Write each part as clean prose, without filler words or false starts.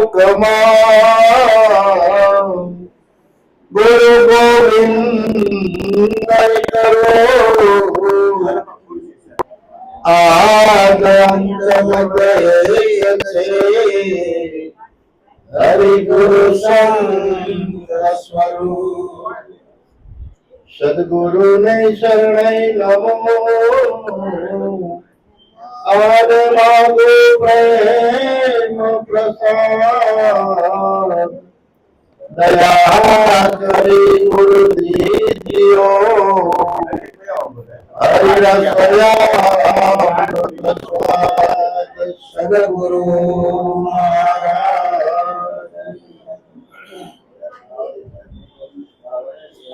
લોકમાં ગુરુ ગોવિંદ કરો હરિ ગુરુ સંત સ્વરૂપ સદગુરુ ને શરણે નમો આદ માગો પ્રેમ પ્રસાદ દયા કરી ગુરુ દીજીઓ સદગુરુ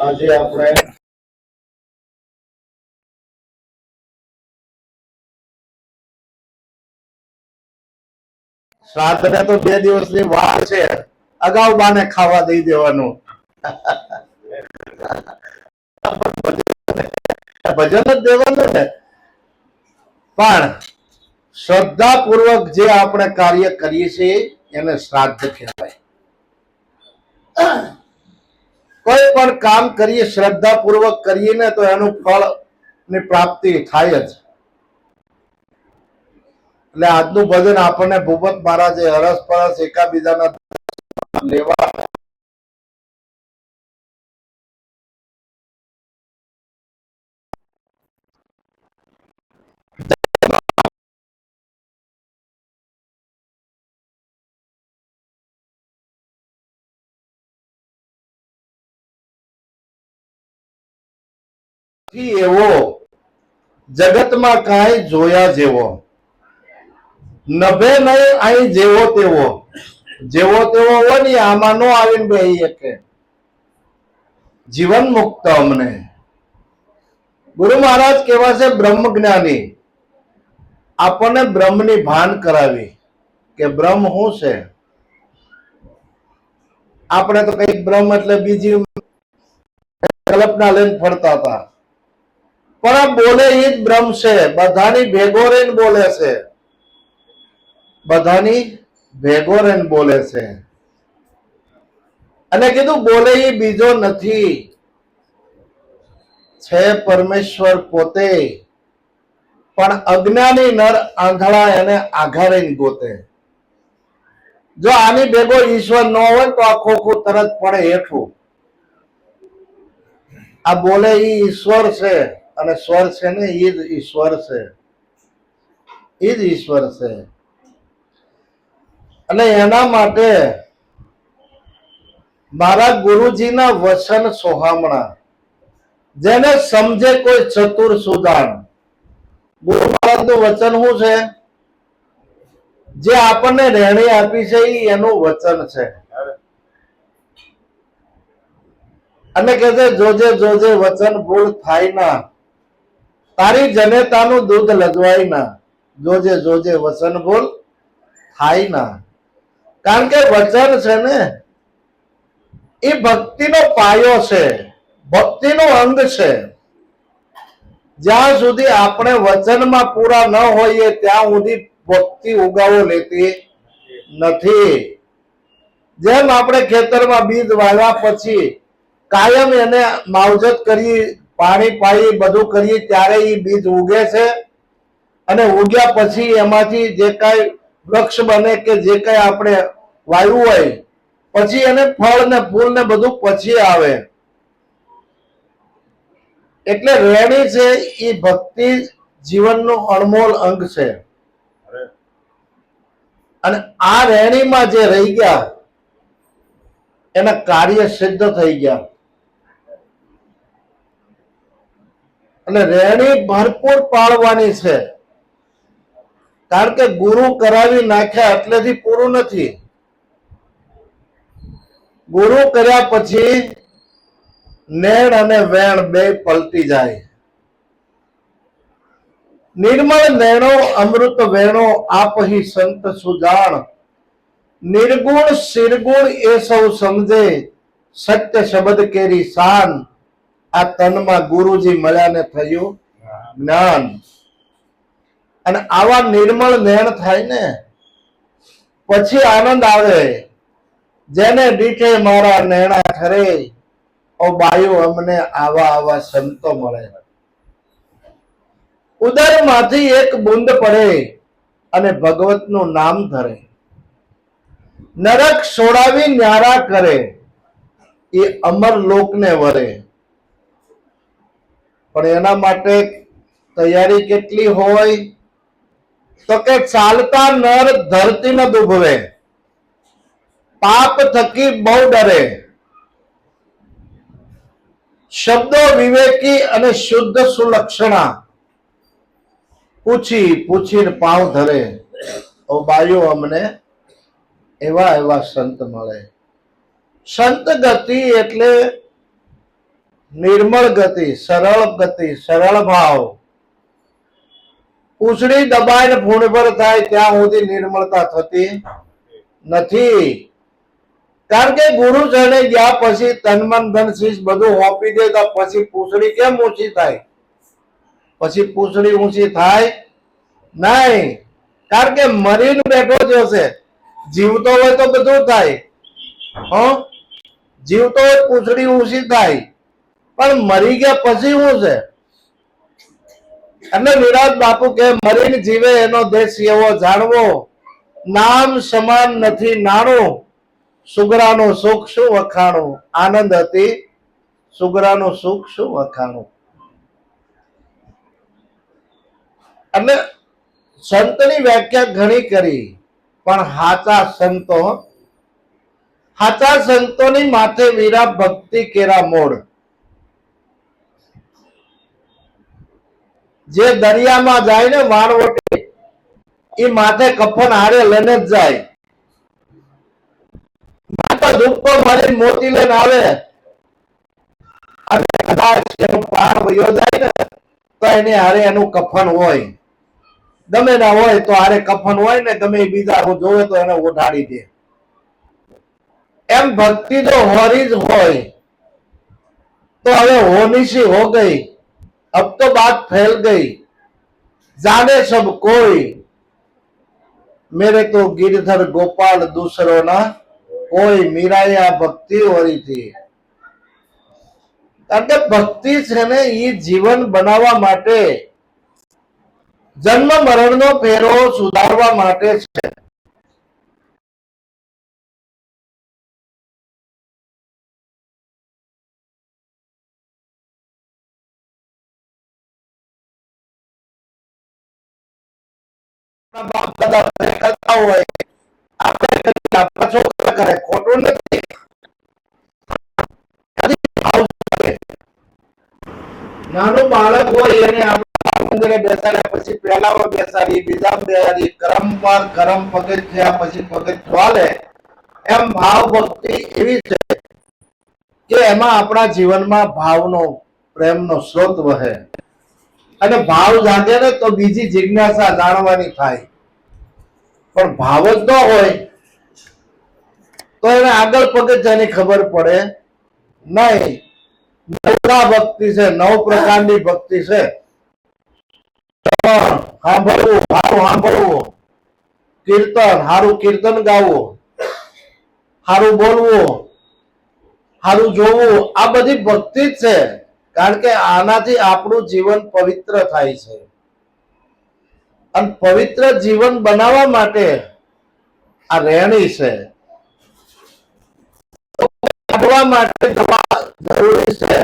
આજે આપણે શ્રાદ્ધ ને તો 2 દિવસની વાર છે, અગાઉ બાને ખાવા દઈ દેવાનું. ભજન જ દેવાનું ને. પણ શ્રદ્ધા પૂર્વક જે આપણે કાર્ય કરીએ છીએ એને શ્રાદ્ધ કહેવાય. કોઈ પણ કામ કરીએ શ્રદ્ધા પૂર્વક કરીએ ને તો એનું ફળ ની પ્રાપ્તિ થાય જ. એટલે આજનું ભજન આપણને ભૂપત મહારાજે હરસપરસ એકાબીજાના લેવા એવો જગતમાં કાંઈ જોયા જેવો નભે નહીં અહીં જેવો તેવો હોય ને આમાં નો આવીને બેહી શકે. જીવન મુક્ત અમને ગુરુ મહારાજ કેવા છે બ્રહ્મ જ્ઞાની. આપણને બ્રહ્મની ભાન કરાવી કે બ્રહ્મ શું છે. આપણે તો કઈક બ્રહ્મ એટલે બીજી કલ્પના લઈને ફરતા હતા, પણ આ બોલે એ જ બ્રહ્મ છે. બધાની ભેગો રહીને બોલે છે, બધાની ભેગો રહીને બોલે છે. અને કીધું બોલે એ બીજો નથી, છે પરમેશ્વર પોતે. પણ અજ્ઞાની નર આંધળા એને આઘારીને ગોતે. જો આની ભેગો ઈશ્વર ન હોય તો આ ખોખું તરત પડે હેઠું. આ બોલે ઈ ઈશ્વર છે, અને સ્વર છે ને ઈ જ ઈશ્વર છે, ઈ જ ઈશ્વર છે. અને એના માટે મારા ગુરુજીના વચન સોહામણા, જેને સમજે કોઈ ચતુર સુદાન. ગુરુ મહારાજનું વચન શું છે? જે આપણને રહેણી આપી છે એનું વચન છે. અને કે છે જોજે જોજે વચન ભૂલ થાય ના, તારી જનેતાનું દૂધ લજવાય ના. જોજે જોજે વચન ભૂલ થાય ના. કારણ કે વચન છે ને એ ભક્તિનો પાયો છે, ભક્તિનો અંગ છે. જ્યાં સુધી આપણે વચનમાં પૂરા ન હોઈએ ત્યાં સુધી ભક્તિ ઉગાવો લેતી નથી. જેમ આપણે ખેતરમાં બીજ વાવ્યા પછી કાયમ એને માવજત કરી, પાણી પાઈ, બધું કરીએ ત્યારે એ બીજ ઉગે છે. અને ઉગ્યા પછી એમાંથી જે કાંઈ વૃક્ષ બને કે જે કાંઈ આપણે વાવ્યું હોય પછી એને ફળ ને ફૂલ ને બધું પછી આવે. એટલે રેણી છે એ ભક્તિ જીવનનું અણમોલ અંગ છે. અને આ રેણીમાં જે રહી ગયા એના કાર્ય સિદ્ધ થઈ ગયા. અને રેણી ભરપૂર પાળવાની છે. કારણ કે ગુરુ કરાવી નાખ્યા એટલેથી પૂરું નથી. ગુરુ કર્યા પછી નેણ અને વેણ બે પલટી જાય. નિર્મળ નેણો અમૃત વેણો આપહી સંત સુજાણ. નિર્ગુણ શિરગુણ એ સૌ સમજે, સત્ય શબ્દ કેરી શાન. આ તનમાં ગુરુજી મળ્યા ને થયું જ્ઞાન. અને આવા નિર્મળ નેણ થાય ને પછી આનંદ આવે, જેને દીઠે મારા નૈણા ઠરે, ઓ બાયું અમને આવા આવા સંતો મળે. ઉદરમાંથી એક બુંદ પડે અને ભગવતનું નામ ધરે, નરક છોડાવી ન્યારા કરે, એ અમર લોકને વરે. પણ એના માટે તૈયારી કેટલી હોય? તો કે ચાલતા નર ધરતી ન દુભવે, પાપ થકી બહુ ડરે, શબ્દો વિવેકી અને શુદ્ધ સુલક્ષણા, પૂછી પૂછીને પાવ ધરે, ઓ બાયો અમને એવા એવા સંત મળે. સંત ગતિ એટલે નિર્મળ ગતિ, સરળ ભાવ. પૂછડી દબાઈને ફૂણભર થાય ત્યાં સુધી નિર્મળતા થતી નથી. કારણ કે ગુરુ ચરણે ગયા પછી તન મન ધન શીશ બધું હોપી દે તો પછી પૂછડી કેમ ઊંચી થાય? પછી પૂછડી ઊંચી થાય નહીં. કારણ કે મરીને બેઠો જ હશે. જીવતો હોય તો બધું થાય. જીવતો હોય પૂછડી ઊંચી થાય, પણ મરી ગયા પછી શું છે? એટલે વિરાટ બાપુ કે મરીને જીવે એનો દેશ એવો જાણવો, નામ સમાન નથી નાણું, સુગરાનું સુખ શું વખાણું. આનંદ હતી સુગરાનું સુખ શું વખાણું. અને સંતની વ્યાખ્યા ઘણી કરી, પણ હાચા સંતોની માથે વીરા ભક્તિ કેરા મોડ. જે દરિયામાં જાય ને વાણવટી, એ માથે કફન હારે લઈને જ જાય. માથા ધૂપકો મારી મોતી લઈને આવે અને કદાચ એનો પ્રાણ વયો જાય ને તો એને હારે એનું કફન હોય. ગમે ના હોય તો હારે કફન હોય ને, ગમે બીજા જોવે તો એને ઉઠાડી દે. એમ ભક્તિ જો હોરી જ હોય તો હવે હોની સી હો ગઈ, अब तो बात फैल गई, जाने सब कोई, मेरे तो गिरधर गोपाल दूसरो ना कोई. मीराया भक्ति होरी थी. કારણ કે ભક્તિ છે ને એ જીવન બનાવવા માટે, જન્મ મરણનો ફેરો સુધારવા માટે છે. બાપ દાદા કરતા હોય, આપણે આપણા છોકરા કરે, ખોટું નથી. નાનું બાળક હોય એને આપણે બેસાડ્યા પછી પહેલા બેસાડી, બીજા બેસાડી, કરમ પર કરમ પગથિયા પછી પગથિયા લે. એમ ભાવ ભક્તિ એવી છે કે એમાં આપણા જીવનમાં ભાવનો પ્રેમનો સ્રોત વહે, અને ભાવ જાગે ને તો બીજી જિજ્ઞાસા જાણવાની થાય. પણ ભાવ જ ન હોય તો એને આગળ પગથિયાની ખબર પડે નહીં. ભક્તિ છે, 9 પ્રકારની ભક્તિ છે. સાંભળવું, સારું સાંભળવું, કીર્તન, સારું કીર્તન ગાવું, સારું બોલવું, સારું જોવું, આ બધી ભક્તિ જ છે. કારણ કે આનાથી આપણું જીવન પવિત્ર થાય છે. અને પવિત્ર જીવન બનાવવા માટે આ રહેણી છે. માટે જરૂરી છે.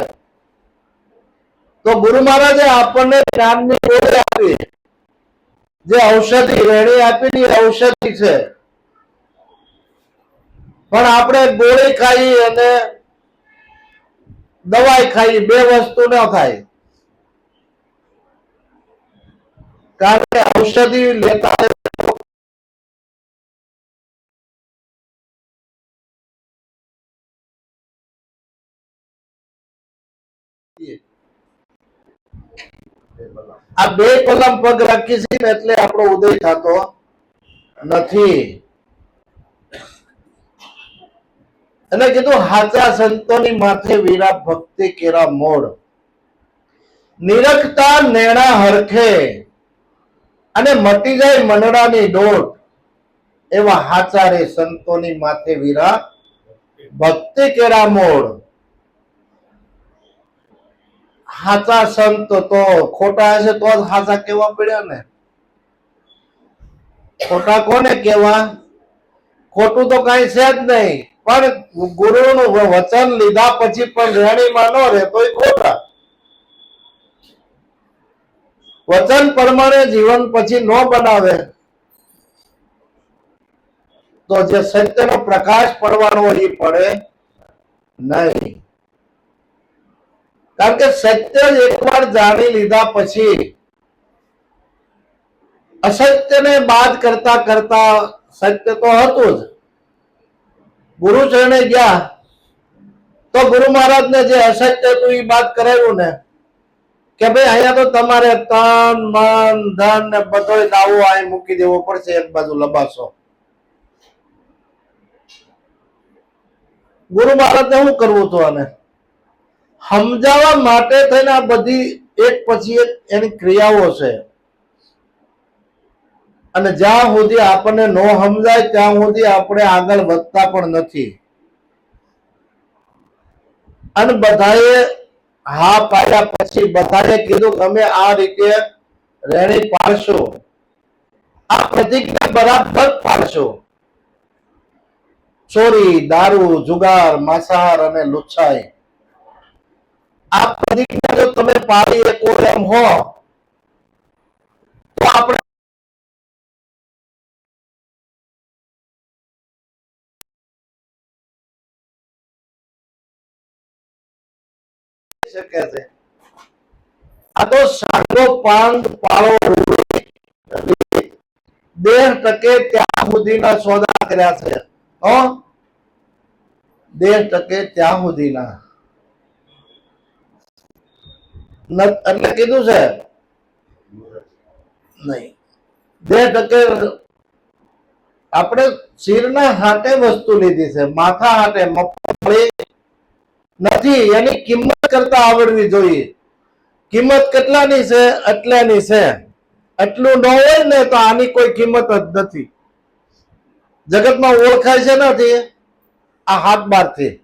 તો ગુરુ મહારાજે આપણને જ્ઞાનની ગોળી આપી, જે ઔષધિ રેણી આપીને ઔષધિ છે. પણ આપણે ગોળી ખાઈ અને દવાઈ ખાઈ બે વસ્તુ ન થાય. કારણ કે ઔષધિ લેતા આ બે કલમ પગ રાખી છે ને એટલે આપણો ઉદય થતો નથી. એટલે કીધું હાચા સંતોની માથે વીરા ભક્તિ કેરા મોડ, નિરખતા નેણા હરખે અને મટી જાય મનડાની દોટ. એવા હાચા રે સંતોની માથે વીરા ભક્તિ કેરા મોડ. હાચા સંત તો ખોટા હશે તો જ હાચા કેવા પડ્યા ને. ખોટા કોને કેવા? ખોટું તો કઈ છે જ નહીં, પણ ગુરુનું વચન લીધા પછી પણ રેણીમાં ન રહે તો ખોટા. વચન પ્રમાણે જીવન પછી ન બનાવે તો જે સત્યનો પ્રકાશ પડવાનો એ પડે નહીં. કારણ કે સત્ય એકવાર જાણી લીધા પછી અસત્યને બાદ કરતા કરતા સત્ય તો હતું જ. ગુરુ ચરણે ગયા તો ગુરુ મહારાજને જે અસત્ય હતું એ બાદ કરાવ્યું ને કે ભાઈ અહીંયા તો તમારે તન મન ધન ને બધો દાવો અહીં મૂકી દેવો પડશે, એક બાજુ લબાસો. ગુરુ મહારાજને શું કરવું હતું? આને સમજાવવા માટે થઈને આ બધી એક પછી એક એની ક્રિયાઓ છે, અને જ્યાં સુધી આપણને ન સમજાય ત્યાં સુધી આપણે આગળ વધતા પણ નથી. અને બધાએ હા પાડ્યા પછી બધાએ કીધું કે અમે આ રીતે રેણી પાડશું, આ પ્રતિજ્ઞા બરાબર પાડશું. ચોરી, દારૂ, જુગાર, માંસાહાર અને લુચ્છાઈ, આ પ્રતિજ્ઞા જો તમે પાડી શકો એમ હો તો આપણે શકે છે. આ તો સાગો પાંદ પાળો દેહ ટકે ત્યાં સુધીના સોદા કર્યા છે. દેહ ટકે ત્યાં સુધીના એટલે કીધું છે નહીં. દેહ ટકે આપણે શિરના હાટે વસ્તુ લીધી છે, માથા હાટે મફળી નથી. એની કિંમત કરતા આવડવી જોઈએ. કિંમત કેટલાની છે? એટલાની છે. એટલું ન હોય ને તો આની કોઈ કિંમત જ નથી. જગતમાં ઓળખાય છે નથી આ હાથ બાર થી.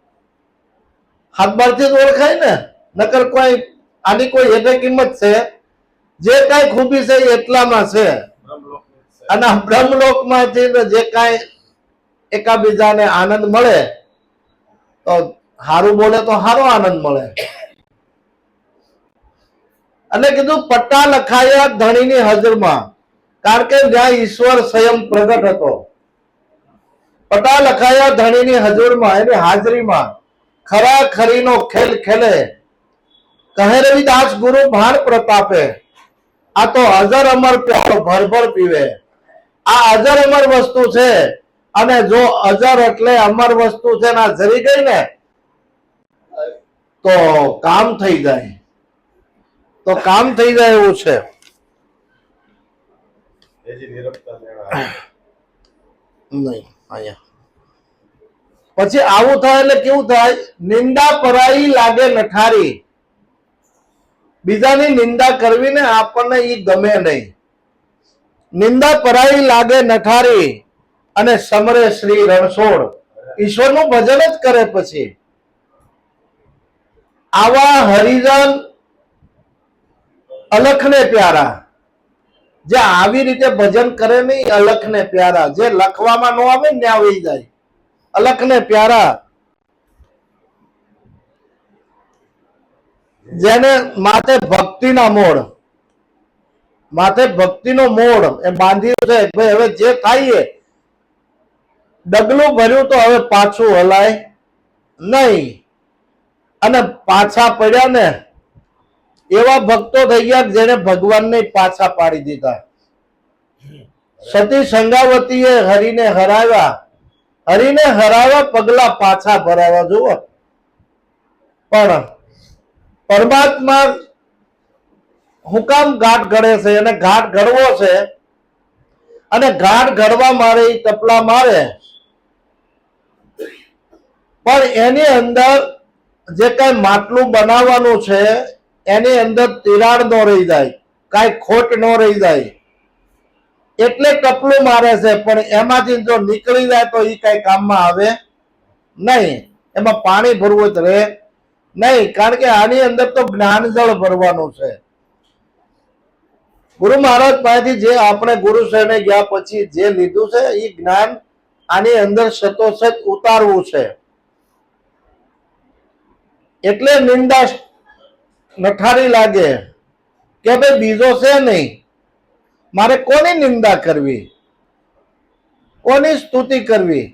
હાથ બાર થી જ ઓળખાય ને, નકર કોઈ આની કોઈ એટલે કિંમત છે? જે કઈ ખૂબી છે એટલામાં છે. અને બ્રહ્મલોક માંથી જે કઈ એકાબીજાને આનંદ મળે તો હારું બોલે તો હારો આનંદ મળે. અને કીધું પટ્ટા લખાયા ધણીની હાજરમાં, કારણ કે જ્યાં ઈશ્વર સ્વયં પ્રગટ હતો. પટ્ટા લખાયા ધણીની હજુરમાં, એની હાજરીમાં ખરા ખરીનો ખેલ ખેલે. કહે રવિદાસ ગુરુ ભાણ પ્રતાપે, આ તો અજર અમર પ્યારો ભરભર પીવે. આ અજર અમર વસ્તુ છે, અને જો અજર એટલે અમર વસ્તુ છે ને જરી ગઈ ને તો કામ થઈ જાય. તો કામ થઈ જાય એવું છે. નહીં અહીંયા પછી આવું થાય એટલે કેવું થાય? નિંદા પરાઈ લાગે નઠારી. બીજાની નિંદા કરવી ને આપણને ઈ ગમે નહીં. નિંદા પરાઈ લાગે નઠારી અને સમરે શ્રી રણછોડ. ઈશ્વરનું ભજન જ કરે પછી. આવા હરિજન અલખને પ્યારા, જે આવી રીતે ભજન કરે નહીં, અલખને પ્યારા. જે લખવામાં ન આવે ને આવી જાય. અલખને પ્યારા, જેને માથે ભક્તિના મોડ, માથે ભક્તિનો મોડ એ બાંધ્યું છે. ભાઈ હવે જે થાય ડગલું ભર્યું તો હવે પાછું હલાય નહીં. અને પાછા પડ્યા ને એવા ભક્તો થઈ ગયા જેને ભગવાનને પાછા પાડી દીધા. સતી સંગાવતીએ હરિને હરાવ્યા, હરિને હરાવ્યા પગલા પાછા ભરાવા. જુઓ, પણ પરમાત્મા હું કામ ઘાટ ઘડે છે? એને ઘાટ ઘડવો છે, અને ઘાટ ઘડવા મારે ટપલા મારે, પણ એની અંદર જે કઈ માટલું બનાવવાનું છે એની અંદર તિરાડ ન રહી જાય, કઈ ખોટ ન રહી જાય. એટલે ટપલું મારે છે, પણ એમાંથી જો નીકળી જાય તો એ કઈ કામમાં આવે નહીં. એમાં પાણી ભરવું જ રહે નહીં, કારણ કે આની અંદર તો જ્ઞાન જળ ભરવાનું છે. ગુરુ મહારાજ પાસેથી જે આપણે ગુરુ શરણે ગયા પછી જે લીધું છે એ જ્ઞાન આની અંદર સતોષત ઉતારવું છે. એટલે નિંદા નઠારી લાગે કે ભાઈ બીજો છે નહીં, મારે કોની નિંદા કરવી, કોની સ્તુતિ કરવી.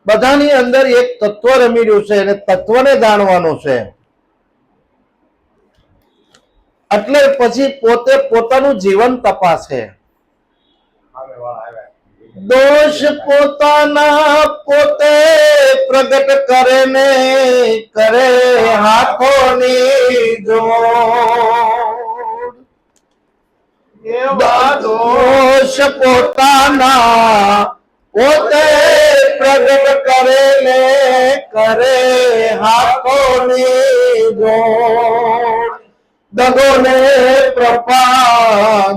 બધાની અંદર એક તત્વ રમી રહ્યું છે અને તત્વને જાણવાનું છે. એટલે પછી પોતે પોતાનું જીવન તપાસે. દોષ પોતાના પોતે પ્રગટ કરે ને કરે હાથોની જોડ. દોષ પોતાના પોતે પ્રગટ કરે ને કરે હાથોની જોડ. દગો ને પ્રપાત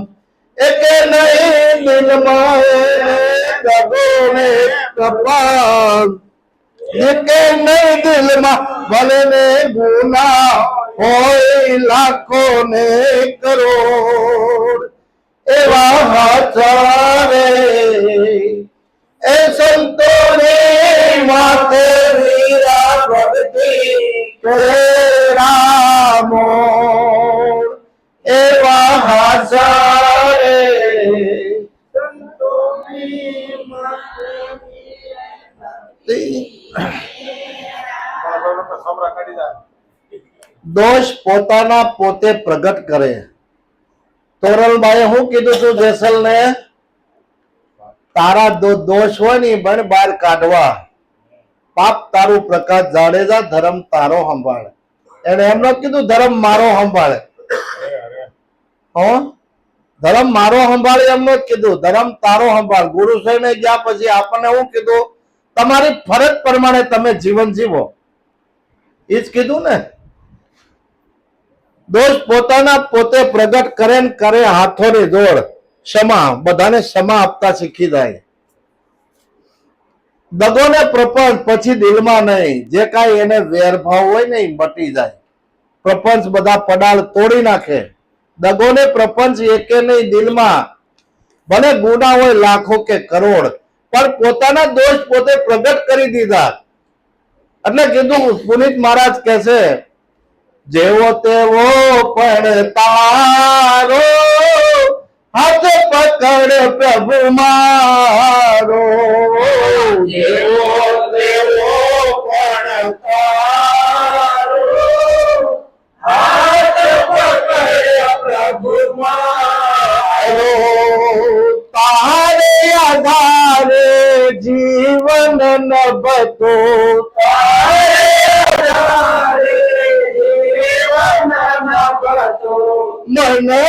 એકે નહીં દિલમાં, દગો ને પ્રપાત એકે નહીં દિલમાં. ભલે ને ગુના હોય લાખો ને કરોડ, એવા હાચારે એ સંતોની માતે વીરા ભક્તિ કરે રામો. એવા હાચારે સંતોની માતે દોષ પોતાના પોતે પ્રગટ કરે. તોરલબાઈએ શું કીધું તું જેસલ ને? તારા દોષ હોય ને બન બહાર કાઢવા. પાપ તારું પ્રકાશ જાડેજા, ધર્મ તારો સંભાળ. એને એમ નથી કીધું ધર્મ મારો સંભાળ. ધર્મ મારો સંભાળ એમ નથી કીધું, ધર્મ તારો સંભાળ. ગુરુ સાહેબને ગયા પછી આપણને શું કીધું? તમારી ફરજ પ્રમાણે તમે જીવન જીવો, એ જ કીધું ને. દોષ પોતાના પોતે પ્રગટ કરે ને કરે હાથોની જોડ. ક્ષમા, બધાને ક્ષમા આપતા શીખી જાય. દગો ને પ્રપંચ પછી દિલમાં નહીં. જે કાંઈ એને વેરભાવ હોય ને એ મટી જાય. પ્રપંચ બધા પડાળ તોડી નાખે. દગો ને પ્રપંચ એકે નહીં દિલમાં. ભલે ગુના હોય લાખો કે કરોડ, પણ પોતાના દોષ પોતે પ્રગટ કરી દીધા. એટલે કીધું પુનિત મહારાજ કહે છે, જેવો તેવો પણ તારો હાથ પકડ પ્રભુ મારો. જેવો તેવો પણ તારો હાથ પકડ પ્રભુ મારો. તારે આધારે જીવન નભતો, તારે આધારે મનનો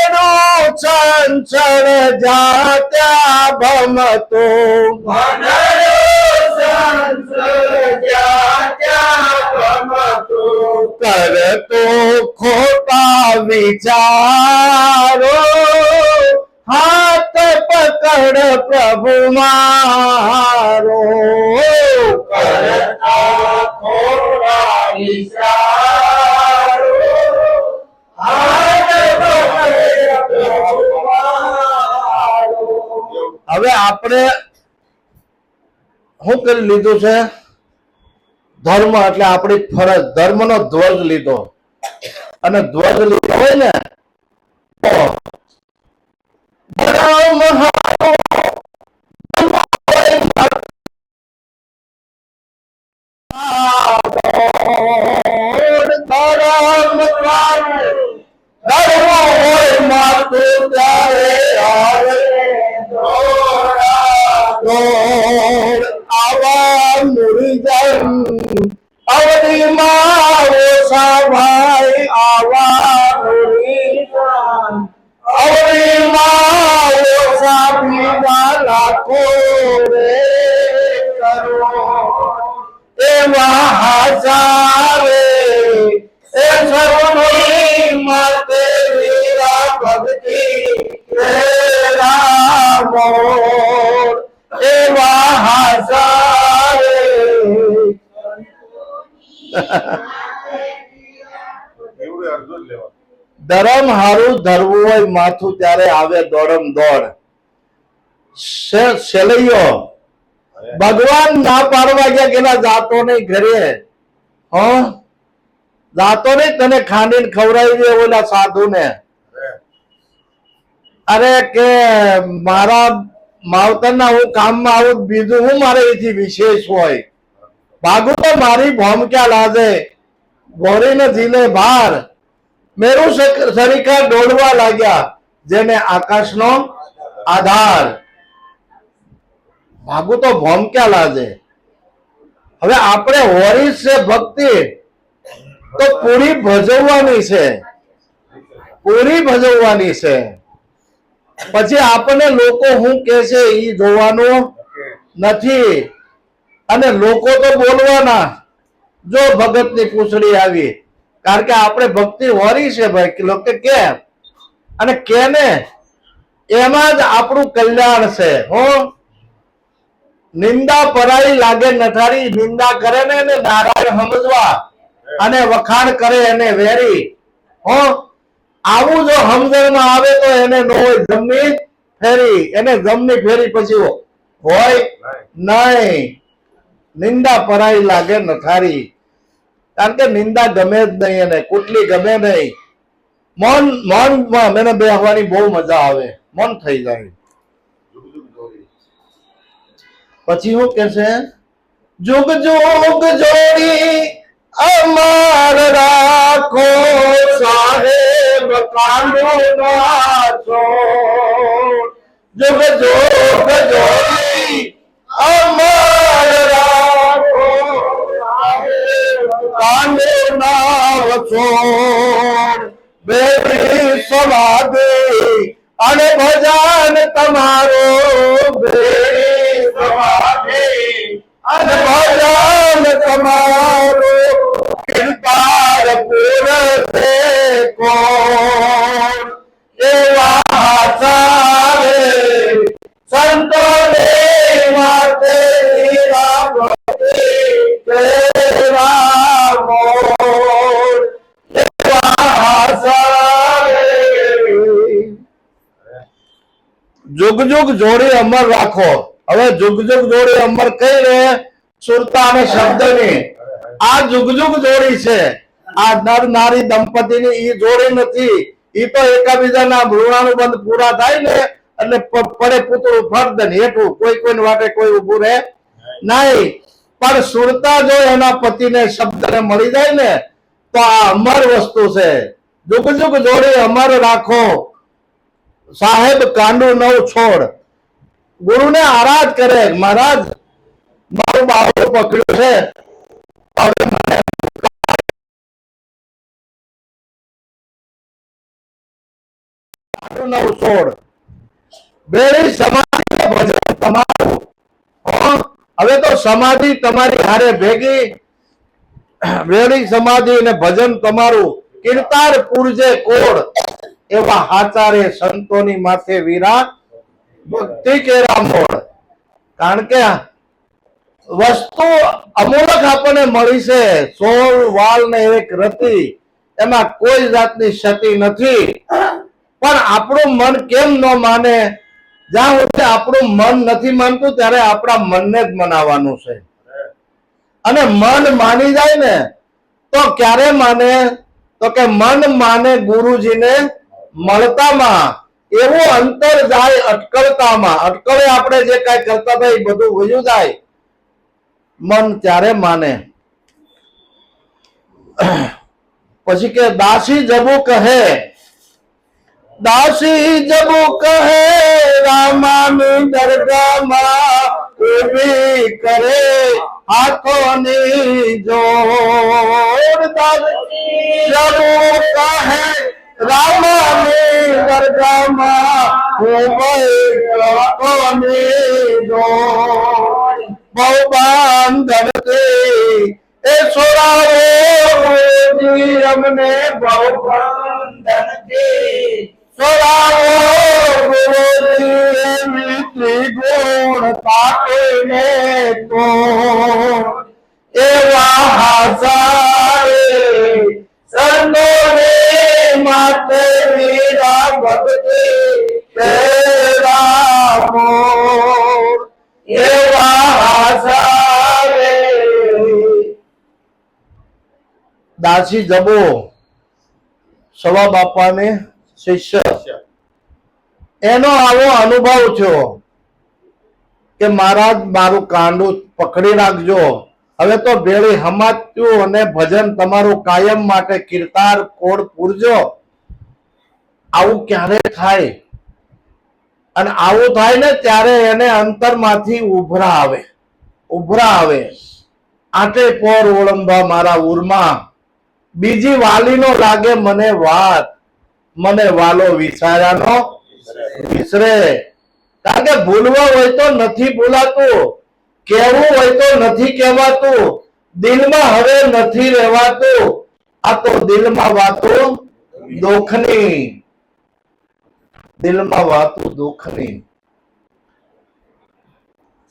ચંચળ જાત્યા ભમતો, મનનો ચંચળ જાત્યા ભમતો. કરતો ખોટા વિચારો હાથ પકડ પ્રભુ મારો. કરતા ખોટા વિચારો હવે આપણે શું કરી લીધું છે? ધર્મ એટલે આપણી ફરજ. ધર્મનો ધ્વજ લીધો, અને ધ્વજ લીધો હોય ને તો આવા મુરીજન અવધી માં ઓછા ભાઈ. આવા મુરીજન અવધી માં ઓછા બીજા લાખો રે કરો. એવા હાજારે એ સર્વની માતે વીરા ભક્તિ રે રા ધરમ હારું ધરવું હોય માથું ત્યારે આવે દોડમ દોડ. સેલૈયો ભગવાન ના પાડવા ગયા કે જાતો નહીં ઘરે. હા, જાતો નહીં, તને ખાંડીને ખવડાવી દે ઓલા સાધુ ને. અરે કે મારા માવતરના હું કામમાં આવું, બીજું હું મારે એથી વિશેષ હોય. ભાગુ તો મારી ભોમક્યા લાજે, ગોરીને ઝીલે ભાર. મેરું સરીખા દોડવા લાગ્યા, જેને આકાશનો આધાર. ભાગુ તો ભોમક્યા લાજે. હવે આપણે હોરી છે ભક્તિ તો પૂરી ભજવવાની છે, પૂરી ભજવવાની છે. પછી આપણને લોકો શું કે છે એ જોવાનું નથી. અને લોકો તો બોલવાના, જો ભગતની પૂંછડી આવી, કારણ કે આપણે ભક્તિ હોરી છે ભાઈ. લોકો કે અને કેને એમાં જ આપણું કલ્યાણ છે. હો, નિંદા પરાઈ લાગે નઠારી, નિંદા કરે ને એને નારાયણ સમજવા, અને વખાણ કરે એને વેરી. હો, આવું જો સમજણમાં આવે તો એને નો હોય જમની ફેરી, એને જમની ફેરી પછી હોય નહીં. નિંદા પરાઈ લાગે નઠારી, કારણ કે નિંદા ગમે જ નહીં, એને કુટલી ગમે નહીં. મનમાં મને બેહવાની બહુ મજા આવે, મન થઈ જાય. પછી શું કે છે? જુગ જુગ જોડી અમાર રાખો, સાહેબ કાંડો ના છોડ. જુગ જુગ જોડી અમાર રાખો, કાંડો ના છોડ. બેરી સમાધિ અને ભજન તમારો, બેરી સમાધિ અને ભજન તમારો. કિરપાર પૂરતે કોણ એવા સારે સંતો ને માતે કેવા મોર. જુગ જુગ જોડી અમર રાખો. હવે જુગ જુગ જોડી અમર કઈ રે? સુરતા અને શબ્દની. આ જુગ જુગ જોડી છે. આ નર નારી દંપતીની ઈ જોડી નથી. ઈ તો એકાબીજાના ઋણાનુબંધ પૂરા થાય ને એટલે પડે પૂતળું ફર્દ ને હેઠું, કોઈ કોઈની વાટે કોઈ ઉભું રહે નહીં. પણ સુરતા જો એના પતિને શબ્દને મળી જાય ને તો આ અમર વસ્તુ છે. જુગ જુગ જોડી અમર રાખો, સાહેબ કાંડુ નવ છોડ. ગુરુને આરાધ કરે, મહારાજ મારું બાવડું પકડ્યું છે, હવે મને નવ છોડ. બેડી સમાધિ ભજન તમારું. હવે તો સમાધિ તમારી હારે ભેગી, બેડી સમાધિ અને ભજન તમારું. કીર્તાર પૂરજે કોડ એવા હાચારે સંતોની માથે વિરાટ ભક્તિ કેરા મોડ. કારણ કે વસ્તુ અમૂલક આપણને મળી છે, 16 વાલ ને એક રતિ, એમાં કોઈ જાતની ક્ષતિ નથી. પણ આપણું મન કેમ ન માને? જ્યાં સુધી આપણું મન નથી માનતું ત્યારે આપણા મનને જ મનાવવાનું છે. અને મન માની જાય ને તો ક્યારે માને? તો કે મન માને ગુરુજીને મળતામાં, એવું અંતર જાય અટકળતામાં. અટકળે આપણે જે કઈ કરતા હતા એ બધું વયું જાય, મન ત્યારે માને. પછી કે દાસી જબુ કહે, દાસી જબુ કહે રામાની દરગાહમાં ઉભી કરે હાથોની જોડ. દાસી જબુ કહે રામાની દરગાહમાં ઉભી હાથોની જોડ. બહુ બાંધણથી એ છોડાવો અમને, બહુ બાંધણથી છોડાવો ગુરુજી ગુણ પાટીને તો એવા હાસા દાસી જબો સવા બાપાને શિષ્ય, એનો આવો અનુભવ થયો કે મહારાજ મારું કાંડું પકડી રાખજો, હવે તો ભેળી હમાત્યું અને ભજન તમારું કાયમ માટે કીર્તાર કોડ પૂરજો. આવું ક્યારે થાય? અને આવું થાય ને ત્યારે એને અંતરમાંથી ઉભરા આવે. આટે પોર ઓળંબા મારા ઉરમાં, બીજી વાલીનો લાગે મને વાત, મને વાલો વિચાર્યાનો વિસરે. કારણ કે ભૂલવા હોય તો નથી ભૂલાતું, કહેવું હોય તો નથી કહેવાતું, દિલમાં હવે નથી રહેવાતું. આ તો દિલમાં વાતો દુઃખની, દિલમાં વાતો દુઃખની.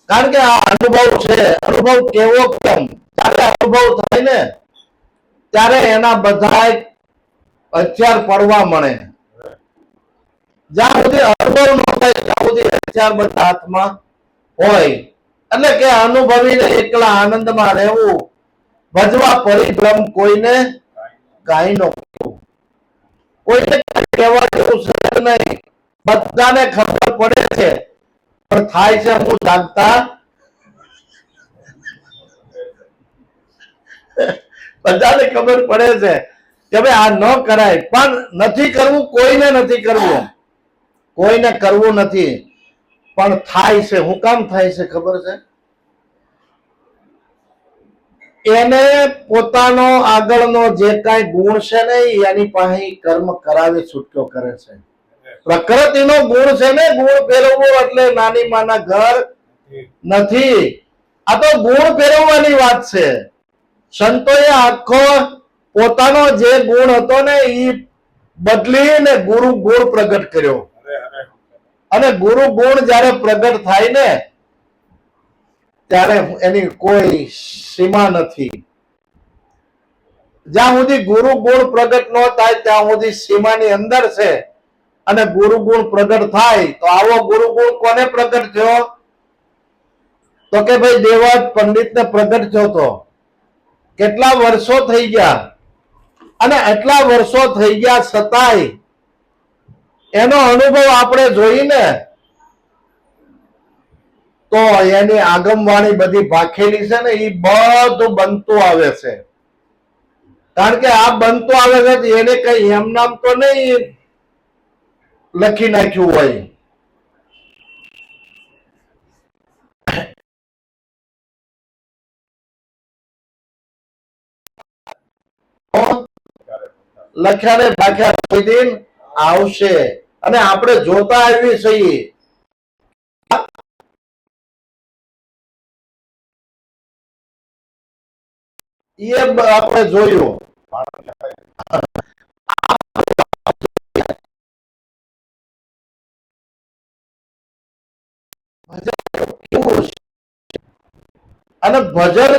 કારણ કે આ અનુભવ છે. અનુભવ કેવો કેમ? જ્યારે અનુભવ થાય ને ત્યારે એના બધા હથિયાર પડવા મળે. જ્યાં સુધી અનુભવ ન થાય ત્યાં સુધી હથિયાર બધા હાથમાં હોય. એટલે કે અનુભવીને એકલા આનંદમાં રહેવું, ભજવા પરિભ્રમ કોઈને કાંઈ ન કહેવું, કોઈને કહેવા જેવું છે નહીં. બધાને ખબર પડે છે, પણ થાય છે હું જાગતા બધાને ખબર પડે છે કે ભાઈ આ ન કરાય, પણ નથી કરવું. કોઈને નથી કરવું, કોઈને કરવું નથી, પણ થાય છે. હું કામ થાય છે ખબર છે? એને પોતાનો આગળનો જે કાંઈ ગુણ છે ને એની પાસે કર્મ કરાવી છૂટકો કરે છે. પ્રકૃતિનો ગુણ છે ને, ગુણ ફેરવવો એટલે નાની માના ઘર નથી. આ તો ગુણ ફેરવવાની વાત છે. સંતોએ આખો પોતાનો જે ગુણ હતો ને એ બદલીને ગુરુ ગુણ પ્રગટ કર્યો. અને ગુરુ ગુણ જ્યારે પ્રગટ થાય ને ત્યારે એની કોઈ સીમા નથી. જ્યાં સુધી ગુરુ ગુણ પ્રગટ ન થાય ત્યાં સુધી સીમાની અંદર છે. અને ગુરુ ગુણ પ્રગટ થાય તો આવો ગુરુ ગુણ કોને પ્રગટ થયો? તો કે ભાઈ દેવરાજ પંડિત ને પ્રગટ થયો તો. કેટલા વર્ષો થઈ ગયા, અને એટલા વર્ષો થઈ ગયા છતાંય એનો અનુભવ આપણે જોઈને તો એની આગમવાણી બધી ભાખેલી છે ને એ બધું બનતું આવે છે. કારણ કે આ બનતું આવે છે એને કઈ એમ નામ તો નહીં લખી નાખ્યું હોય. લખ્યા ને ભાખ્યા કોઈ દિન આવશે. અને આપણે જોતા આવી છીએ. એ આપણે જોયું. અને ભજન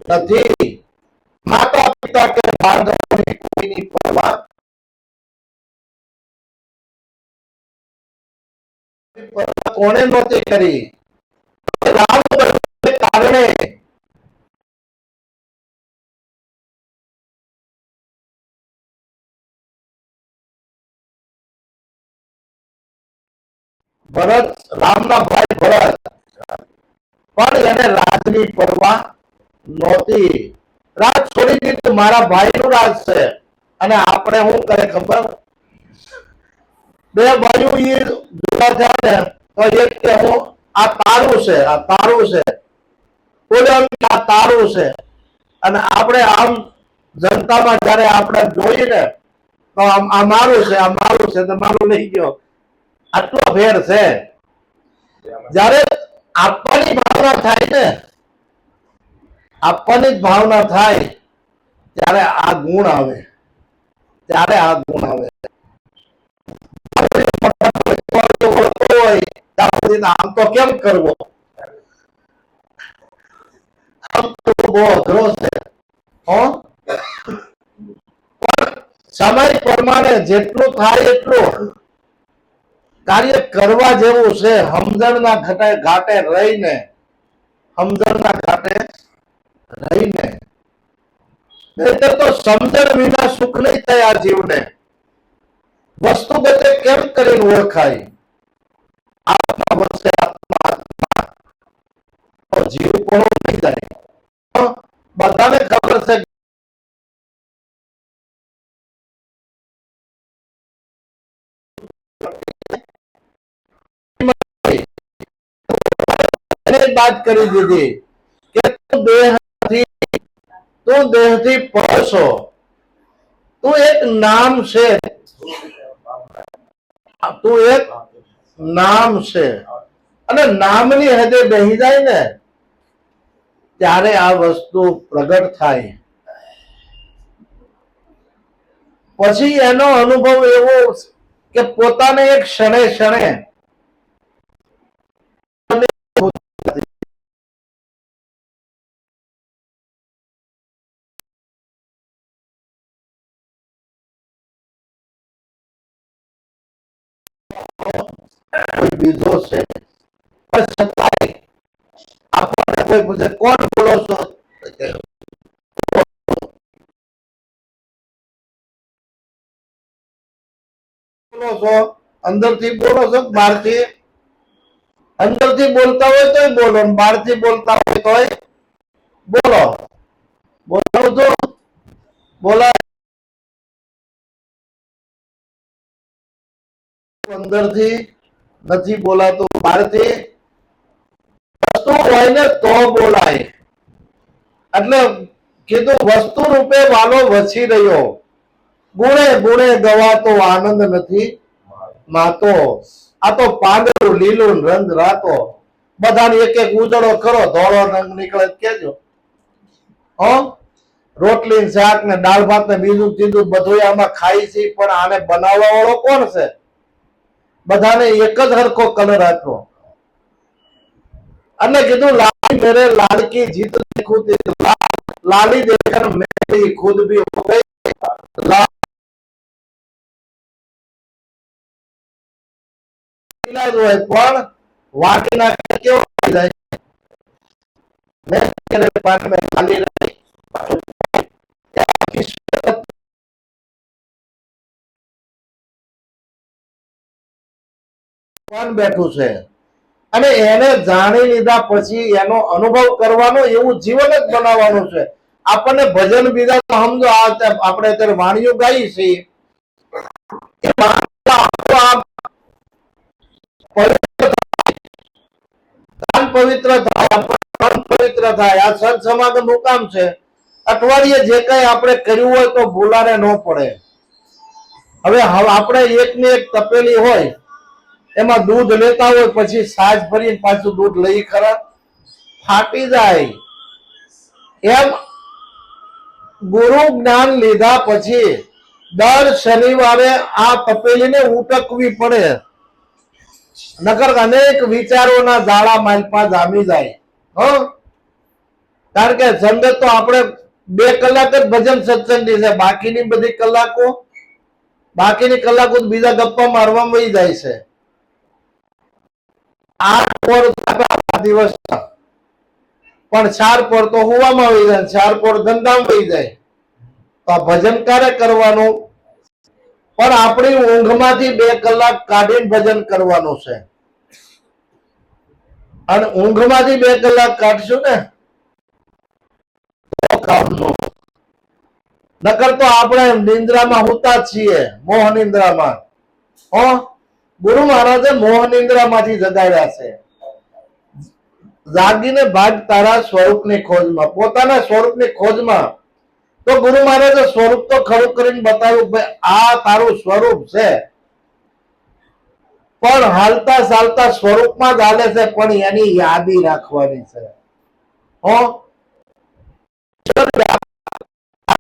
નથી. માતા પિતા કે બાળકોની કોઈની પરવા કોણે નહોતી કરી. રામ કારણે ભરત, રામના ભાઈ ભરત, પણ એને રાજની પરવા નહોતી. રાજ છોડી દીધું, મારા ભાઈનું રાજ છે. અને આપણે શું કરે ખબર? બે બાજુ એ જોવા જાય ને તો એક કે હું આ તારું છે, આ તારું છે, બોલે આ તારું છે. અને આપણે આમ જનતામાં જયારે આપણે જોઈએ તો આ મારું છે, આ મારું છે, તો મારું લઈ ગયો. આટલો ફેર છે. જયારે આપવાની ભાવના થાય ને, આપવાની જ ભાવના થાય ત્યારે આ ગુણ આવે, ત્યારે આ ગુણ આવે. આમ તો કેમ કરવો? આમ તો બહુ અઘરો છે. સમય પ્રમાણે જેટલું થાય એટલું. કાર્ય કરવા જેવું છે. સમજણના ઘાટે રહીને, સમજણના ઘાટે રહીને, નહીંતર તો સમજણ વિના સુખ નહીં થાય આ જીવને. વસ્તુગતે કેમ કરીને ઓળખાય? આત્મા વસે આત્મા તો જીવ પણ નહીં જાય. બધાને ખબર છે વાત કરી દીધી કે તું દેહથી પરશો, તું એક નામ છે, તું એક નામ છે. અને નામની હદે બેહી જાય ને ત્યારે આ વસ્તુ પ્રગટ થાય. પછી એનો અનુભવ એવો કે પોતાને એક ક્ષણે ક્ષણે બીજો છે. આપણને કોઈ પૂછે કોણ બોલો છો, બોલો છો અંદરથી બોલો છો બહારથી? અંદરથી બોલતા હોય તોય બોલો, બહારથી બોલતા હોય તોય બોલો. બોલાવું તો બોલા, અંદરથી નથી બોલાતું, બહારથી વસ્તુ હોય ને તો બોલાય. એટલે કીધું વસ્તુ રૂપે વાલો વછી રહ્યો, ગુણે ગુણે ગવાતો આનંદ નથી માતો. આ તો પાંદડું લીલું રંગ રાતો. બધાને એક એક ઉજળો કરો, ધોળો રંગ નીકળે કેજો. રોટલી શાક ને દાળ ભાત ને બીજું ત્રીજું બધું આમાં ખાઈ છે, પણ આને બનાવવા વાળો કોણ છે? બધાને એક જ હરખો કલર આપ્યો અને કીધું લાલી મેરે લાલ કી જીત દેખું લાલી દેખર મેરી ખુદ ભી હો ગઈ પણ વાટી નાખે કેવો થઈ જાય. પાન મેં ખાલી રહી બેઠું છે અને એને જાણી લીધા પછી એનો અનુભવ કરવાનો, એવું જીવન જ બનાવવાનું છે. આપણને ભજન બીજા સમજો, આપણે અત્યારે વાણીઓ ગાઈ છીએ, પવિત્ર થાય, પવિત્ર થાય. આ સત સમાગમ નું કામ છે. અઠવાડિયે જે કઈ આપણે કર્યું હોય તો ભૂલાને ન પડે. હવે આપણે એક ને એક તપેલી હોય, એમાં દૂધ લેતા હોય, પછી સાજ ભરીને પાછું દૂધ લઈ ખરા, ફાટી જાય. એમ ગુરુ જ્ઞાન લીધા પછી દર શનિવારે આ તપેલીને ઉટકવી પડે, નકર અનેક વિચારોના જાળા માલપા જામી જાય. કારણ કે સંગત તો આપણે 2 કલાક જ ભજન સત્સંગની છે, બાકીની બધી કલાકો બીજા ગપ્પા મારવામાં વહી જાય છે. 8 પોર દિવસ પણ 4 પોર તો હુવામાં વહી જાય, 4 પોર ધંધામાં વહી જાય. તો આ ભજન ક્યારે કરવાનું? પણ આપણી ઊંઘમાંથી 2 કલાક કાઢીને ભજન કરવાનું છે. અને ઊંઘમાંથી 2 કલાક કાઢશું ને તો કામનું. નકર તો આપણે નિંદ્રામાં હોતા છીએ, મોહ નિંદ્રામાં. ગુરુ મહારાજે મોહ નિંદ્રામાંથી જગાડ્યા છે. જાગીને ભાગ તારા સ્વરૂપની ખોજમાં, પોતાના સ્વરૂપની ખોજમાં. તો ગુરુ મહારાજે સ્વરૂપ તો ખરું કરીને બતાવ્યું, ભાઈ આ તારું સ્વરૂપ છે. પણ હાલતા ચાલતા સ્વરૂપમાં જ હાલે છે, પણ એની યાદી રાખવાની છે.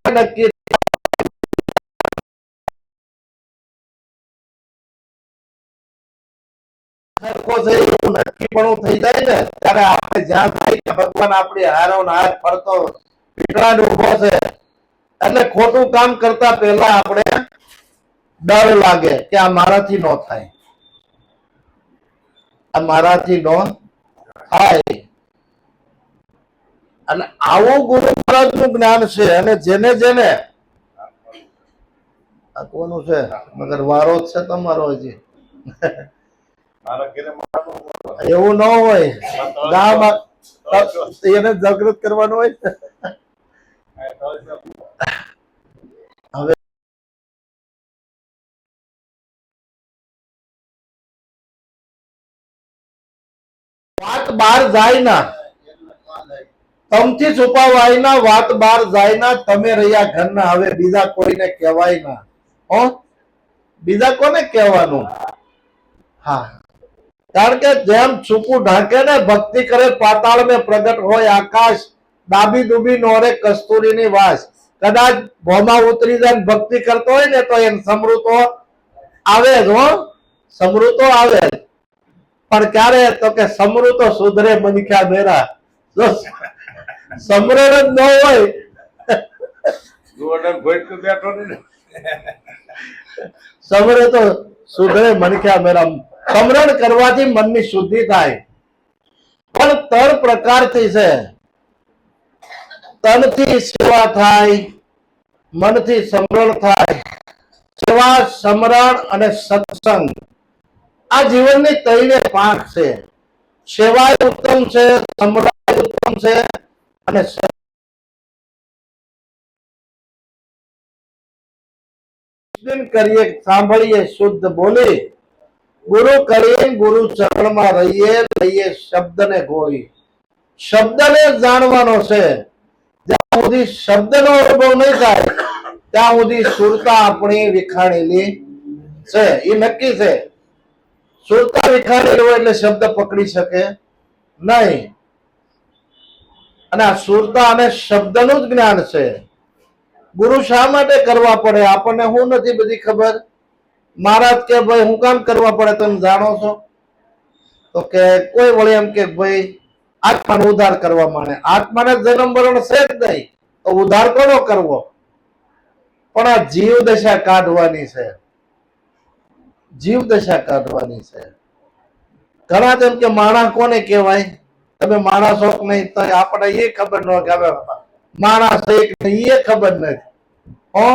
નક્કી નક્કીપણું થઈ જાય ને ત્યારે આપણે જ્યાં થાય કે ભગવાન આપણી હારો હાથ ફરતો પીકળાને ઉભો છે. એટલે ખોટું કામ કરતા પહેલા આપણે ડર લાગે કે આ મારાથી ન થાય. આ મારાથી નો થાય. અને આવું ગુરુ મહારાજ નું જ્ઞાન છે. અને જેને જેને આ કોનું છે મગર વારો જ છે તમારો હજી એવું ન હોય. ગામમાં એને જાગૃત કરવાનું હોય. હવે વાત બહાર જાય ના, તમથી છુપાવાય ના, વાત બહાર જાય ના, તમે રહ્યા ઘરના, હવે બીજા કોઈને કહેવાય ના. હો, બીજા કોને કહેવાનું? હા, કારણ કે જેમ છૂપું ઢાંકે ને ભક્તિ કરે પાતાળ में પ્રગટ હોય આકાશ, ડાબી ડૂબી નોરે કસ્તુરીની વાસ. કદાચ ભોમાં ઉતરી જાય ભક્તિ કરતો હોય ને તો એમ સમૃતો આવે જ. હો, સમૃતો આવે જ. પણ ક્યારે? તો કે સમૃતો સુધરે મનખ્યા મેરા. જો સમરણ જ ન હોય સમૃતો સુધરે મનખ્યા મેરા. સમરણ કરવાથી મનની શુદ્ધિ થાય. પણ 3 પ્રકારથી છે. તનથી સેવા થાય, મનથી સમરણ થાય, સેવા, સમરણ અને સત્સંગ. આ જીવનની 3 પાંખ છે. સેવા ઉત્તમ છે, સમરણ ઉત્તમ છે અને કરીએ, સાંભળીએ, શુદ્ધ બોલી, ગુરુ કરીએ, ગુરુ ચરણમાં રહીએ, લઈએ શબ્દને ગોળી. શબ્દને જાણવાનો છે. જ્યાં સુધી શબ્દનો અનુભવ નહીં થાય ત્યાં સુધી સુરતા આપણી વિખાણેલી છે. એ નક્કી છે. સુરતા વિખાણેલી હોય એટલે શબ્દ પકડી શકે નહીં. અને આ સુરતા અને શબ્દનું જ જ્ઞાન છે. ગુરુ શા માટે કરવા પડે? આપણને હું નથી બધી ખબર. મહારાજ કે ભાઈ હું કામ કરવા પડે તમે જાણો છો? તો કે કોઈ વળી એમ કે ભાઈ આત્માનો ઉદ્ધાર કરવા માંડે. આત્માને જન્મ મરણ છે જ નહીં તો ઉદ્ધાર કોનો કરવો? પણ આ જીવ દશા કાઢવાની છે. જીવ દશા કાઢવાની છે. ઘણા તેમ કે માણસ કોને કહેવાય? તમે માણસ હો નહીં તો આપણે એ ખબર ન કે હવે માણસ એક નહીં એ ખબર નથી. હો,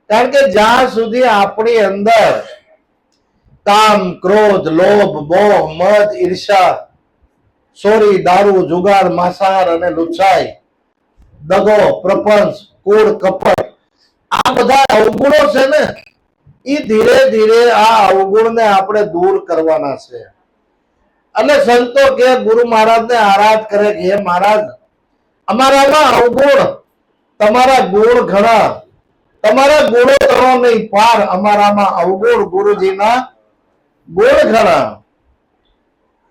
કારણ કે જ્યાં સુધી આપણી અંદર કામ, ક્રોધ, લોભ, મોહ, મદ, ઈર્ષા, ચોરી, દારૂ, જુગાર, માંસાહાર અને લુચ્છાઈ, દગો, પ્રપંચ, કૂડ, કપટ, આ બધા અવગુણો છે ને, એ ધીરે ધીરે આ અવગુણને આપણે દૂર કરવાના છે. અને સંતો કે ગુરુ મહારાજને આરાધ કરે કે હે મહારાજ, અમારામાં અવગુણ, તમારા ગુણ ઘણા, તમારા ગુણો ઘણો નહીં પાર, અમારામાં અવગુણ, ગુરુજીના ગુણ ઘણા.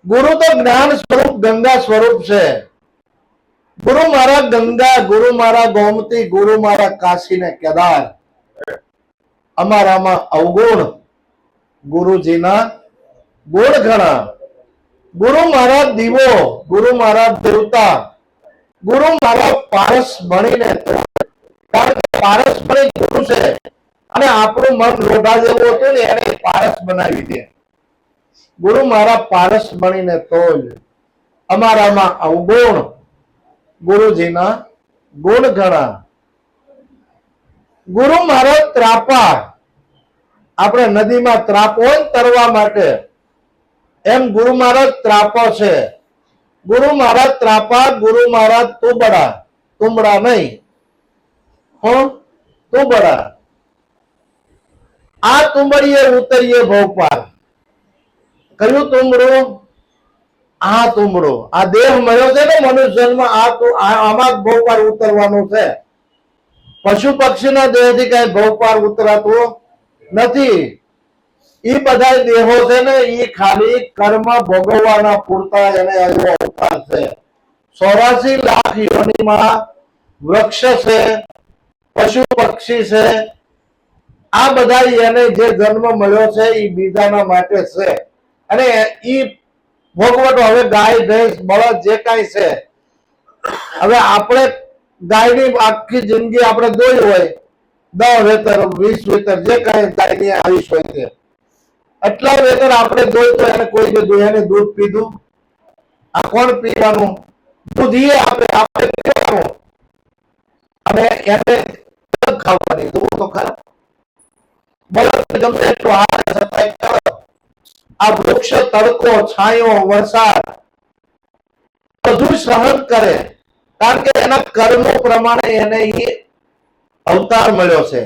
ગુરુ તો જ્ઞાન સ્વરૂપ ગંગા સ્વરૂપ છે. ગુરુ મારા ગંગા, ગુરુ મારા ગોમતી, ગુરુ મારા કાશી ને કેદાર. અમારામાં અવગુણ, ગુરુજીના ગુણ ઘણા. ગુરુ મારા દીવો, ગુરુ મારા દેવતા, ગુરુ મારા પારસ બનીને, કારણ કે પારસ બની ગુરુ છે. અને આપણું મન લોઢા જેવું હતું ને એને પારસ બનાવી દે. ગુરુ મારા પારસ બનીને તોલ. અમારામાં અવગુણ, ગુરુજીના ગુણ ઘણા. ગુરુ મારા ત્રાપા, આપણે નદીમાં ત્રાપ હોય તરવા માટે, એમ ગુરુ મહારાજ ત્રાપો છે. ગુરુ મહારાજ ત્રાપા, ગુરુ મહારાજ તુંબડા, તુંબડા નહીં હો, તુંબડા. આ તુંબડીએ ઉતરીએ ભવપાર. કયું તુંબડું? આ તુંબડું. આ દેહ મળ્યો છે ને મનુષ્યમાં, આમાં જ ભવપાર ઉતરવાનું છે. પશુ પક્ષીના દેહથી કઈ ભવપાર ઉતરાતું નથી. એ બધા દેહો છે ને એ ખાલી કર્મ ભોગવવાના પૂરતા એને અવતાર છે. 84 લાખ યોનિમાં વૃક્ષ છે, પશુ પક્ષી છે, આ બધા એને જે જન્મ મળ્યો છે એ બીજાના માટે છે. અને એ ભોગવટો હવે ગાય, ભેંસ, બળદ જે કાંઈ છે, હવે આપણે ગાયની આખી જિંદગી આપણે દોઈ હોય 10 વેતર 20 વેતર જે કાંઈ ગાયની આયુષ હોય છે, એટલા વેગર આપણે જોઈ તો એને કોઈ એને દૂધ પીધું? આ કોણ પીવાનું? દૂધ એ આપણે પીવાનું અને એને ખાવાની. દૂધ તો ખરા બળદ ગમે એટલું હારે છતાંય આ વૃક્ષ તડકો, છાંયો, વરસાદ બધું સહન કરે, કારણ કે એના કર્મો પ્રમાણે એને એ અવતાર મળ્યો છે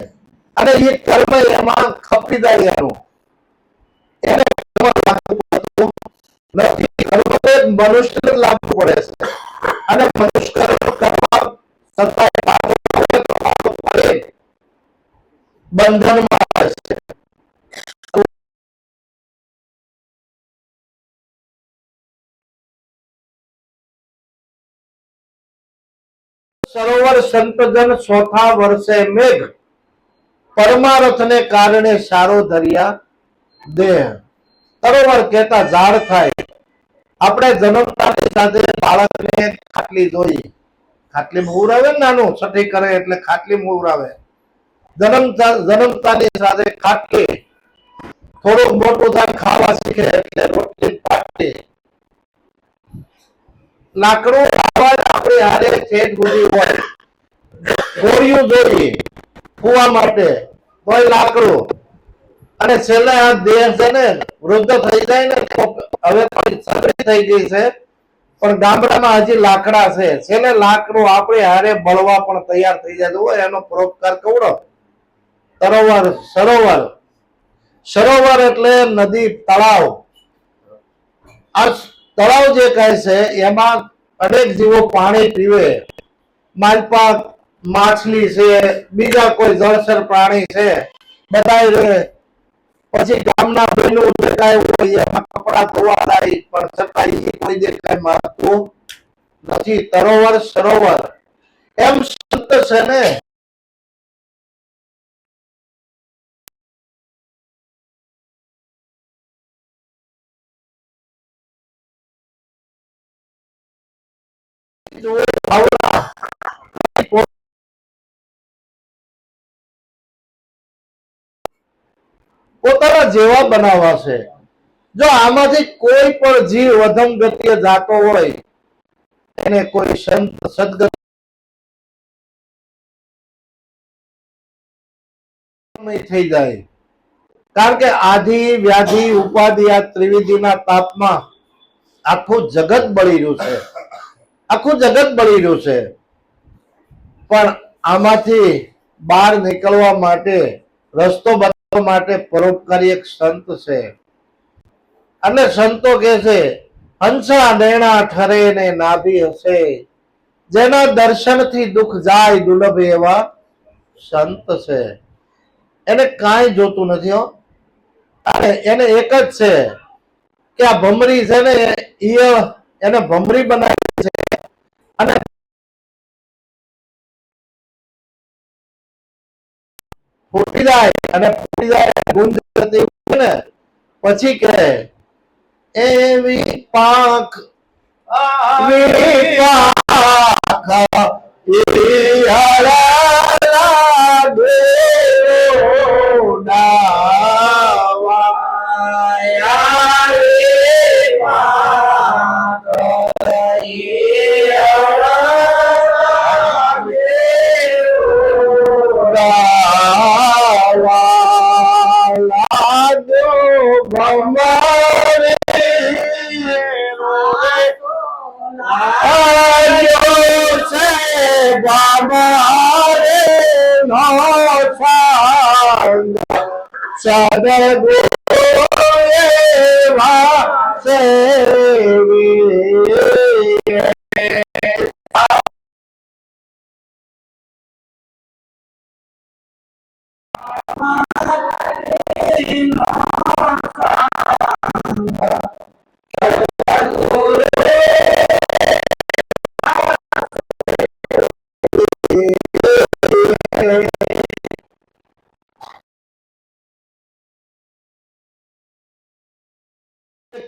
અને એ કર્મ એમાં ખપી જાય એનું. એને લાગુ પડતું નથી. કર્મ મનુષ્યને લાગુ પડે છે અને મનુષ્ય કર્મ કરવા છતાંય બંધનમાં આવે છે. સરોવર સંતજન ચોથા વર્ષે મેઘ, પરમારથને કારણે સારો ધર્યા દેહ. સરોવર કહેતા ઝાડ થાય. આપણે જન્મતાની સાથે બાળકને ખાટલી જોઈ, ખાટલી મુવરાવે ને, નાનું છઠ્ઠી કરે એટલે ખાટલી મુવરાવે. જન્મતાની સાથે ખાટલી, થોડુંક મોટું થાય ખાવા શીખે એટલે રોટલી પાટલી. લાકડું આપણી હારે છેદ બુદ્ધિ હોય, ગોળિયું જોઈએ ફૂવા માટે તોય લાકડું. અને છેલ્લે આ દેહ છે ને વૃદ્ધ થઈ જાય ને, હવે સગડી થઈ ગઈ છે પણ ગામડામાં હજી લાકડા છે. છેલ્લે લાકડું આપણે હારે બળવા પણ તૈયાર થઈ જાય હોય. એનો પરોપકાર કવડો સરોવર. સરોવર સરોવર એટલે નદી, તળાવ. આ તળાવ જે કહે છે એમાં અનેક જીવો પાણી પીવે. માલપા માછલી છે, બીજા કોઈ જળચર પ્રાણી છે, બધા રહે. પછી ગામના બહેનો દેખાય હોય એમાં કપડા ધોવા જાય, પણ છતાં એ કોઈ દેખાય મારતું નથી. તરોવર સરોવર એમ સંત છે ને. પોતાના જેવા બનાવવા છે. જો આમાંથી કોઈ પણ જીવ અધમ ગતિએ જાતો હોય એને કોઈ સંત સદગતિ થઈ જાય. કારણ કે આધિ વ્યાધિ ઉપાધિ આ ત્રિવિધિના તાપમાં આખું જગત બળી રહ્યું છે. આખું જગત બળી રહ્યું છે. પણ આમાંથી બહાર નીકળવા માટે, રસ્તો બતાવવા માટે પરોપકારી એક સંત છે. અને સંતો કે છે હંસા નૈણા ઠરે ને નાભી હશે, જેના દર્શનથી દુઃખ જાય દુર્લભ એવા સંત છે. એને કાંઈ જોતું નથી હો. અને એને એક જ છે કે આ ભમરી છે ને એને ભમરી બનાવી છે અને ફૂટી જાય અને ફૂટી જાય ગુંજ ને પછી કે એવી પાંખ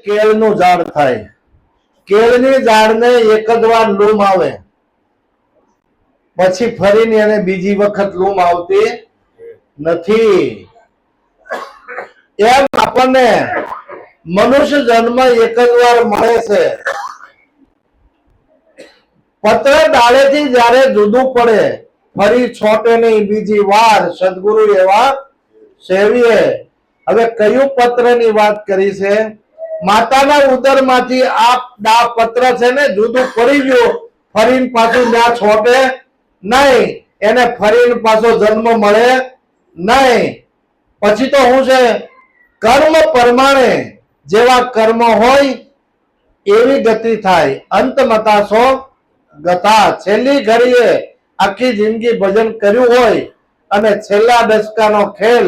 કેળનું ઝાડ થાય. કેળની ઝાડને એક જ વાર લૂમ આવે, પછી ફરીને એને બીજી વખત લૂમ આવતી નથી. એમ આપણને મનુષ્ય જન્મ એક જ વાર મળે છે. પત્ર ડાળેથી જ્યારે જુદું પડે ફરી છોટે નહીં બીજી વાર સદગુરુ એવા સેવીએ. હવે કયું પત્રની વાત કરી છે? માતાના ઉદરમાંથી આ પત્ર છે ને જુદું પડી ગયું, ફરીને પાછું ત્યાં છોટે નહીં, એને ફરીને પાછો જન્મ મળે નહીં. પછી તો શું છે? કર્મ પ્રમાણે જેવા કર્મ હોય એવી ગતિ થાય. અંતમતાસો ગતા. છેલ્લી ઘડીએ આખી જિંદગી ભજન કર્યું હોય અને છેલ્લા દશકાનો ખેલ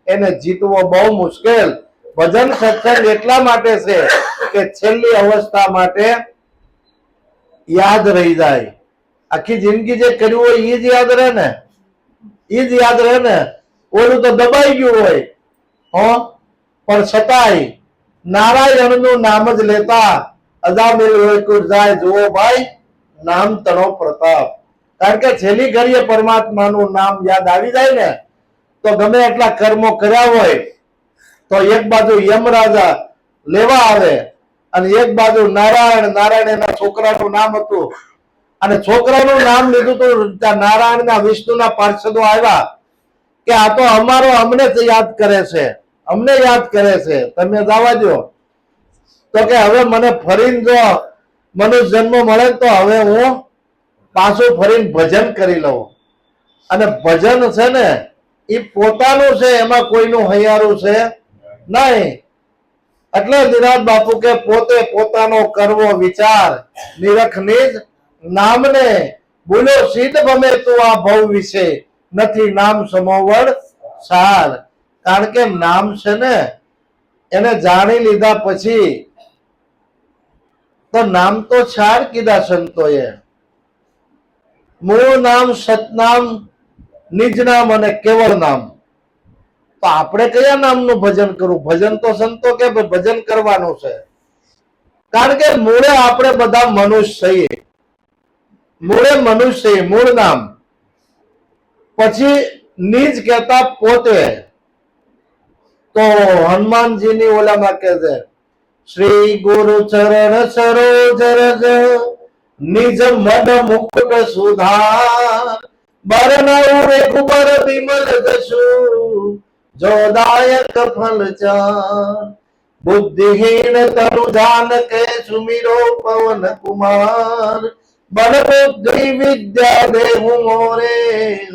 એને જીતવો બહુ મુશ્કેલ. ભજન સત્સંગ એટલા માટે છે કે છેલ્લી અવસ્થા માટે યાદ રહી જાય. આખી જિંદગી જે કર્યું હોય એ જ યાદ રહે ને, એ જ યાદ રહે ને. ઓલું તો દબાઈ ગયું હોય પણ છતાંય નારાયણનું નામ જ લેતા અજામિલ હોય કુર જાય. જુઓ ભાઈ, નામ તણો પ્રતાપ. કારણ કે છેલ્લી ઘડીએ પરમાત્માનું નામ યાદ આવી જાય ને તો ગમે એટલા કર્મો કર્યા હોય તો એક બાજુ યમરાજા લેવા આવે અને એક બાજુ નારાયણ. નારાયણ એના છોકરાનું નામ હતું અને છોકરાનું નામ લીધું તો નારાયણના વિષ્ણુના પાર્ષદો આવ્યા કે આ તો અમને યાદ કરે છે, અમને યાદ કરે છે, તમે જવા દો. તો કે હવે મને ફરીને જો મનુષ્ય જન્મ મળે તો હવે હું પાછું ફરીને ભજન કરી લઉં. અને ભજન છે ને એ પોતાનું છે, એમાં કોઈનું હૈયારું છે નહીં. એટલે નિરાંત બાપુ કે પોતે પોતાનો કરવો વિચાર, નિરખ નિજ નામને બોલો સિદ્ધ ગમે તું આ ભવ વિશે નથી નામ સમોવડ સાર. કારણ કે નામ છે ને એને જાણી લીધા પછી તો નામ તો છાડ કીધા સંતોએ. મૂળ નામ, સતનામ, નિજ નામ અને કેવળ નામ. તો આપણે કયા નામનું ભજન કરવું? ભજન તો સંતો કે ભજન કરવાનું છે. કારણ કે મૂળે આપણે બધા મનુષ્ય છીએ, મૂળે મનુષ્ય, મૂળ નામ. પછી નિજ કહેતા પોતે. તો હનુમાનજીની ઓલામાં કે છે શ્રી ગુરુ ચરણ સરોજ રજ નિજ મન મુકુટ સુધાર બરનઉ રઘુબર વિમલ જસુ જોદાયક ફલ ચાર बुद्धिहीन तनु जान के सुमिरो पवन कुमार बल बुद्धि विद्या देहु मोरे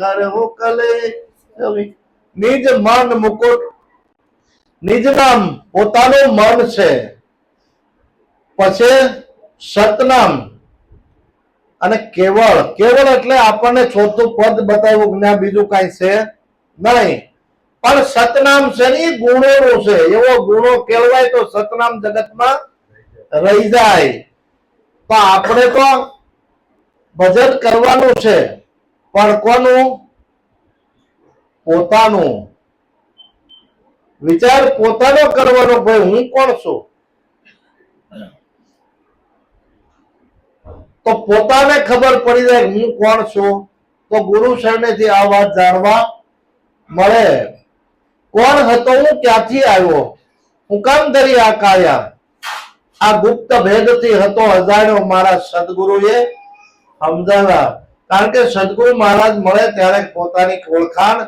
हर हो कले निज मन मुकुट निज नाम પોતાનું મન છે, પછી સતનામ અને કેવળ. કેવળ એટલે આપણને ચોથું પદ બતાવ્યું, જ્ઞાન બીજું કઈ છે નહીં. પણ સતનામ છે ને એ ગુણોનું છે. એવો ગુણો કેળવાય તો સતનામ જગતમાં રહી જાય. તો આપણે તો ભજન કરવાનું છે, પણ કોનું? પોતાનું. વિચાર પોતાનો કરવાનો. ભાઈ હું કોણ છું? તો પોતાને ખબર પડી જાય હું કોણ છું તો ગુરુ શરણેથી આ વાત જાણવા મળે. કોણ હતો હું, ક્યાંથી આવ્યો, હું કામ ધરી આ કાયા? આ ગુપ્ત ભેદથી હતો અજાણ્યો મારા સદગુરુએ સમજાવ્યા. કારણ કે સદગુરુ મહારાજ મળે ત્યારે પોતાની ઓળખાણ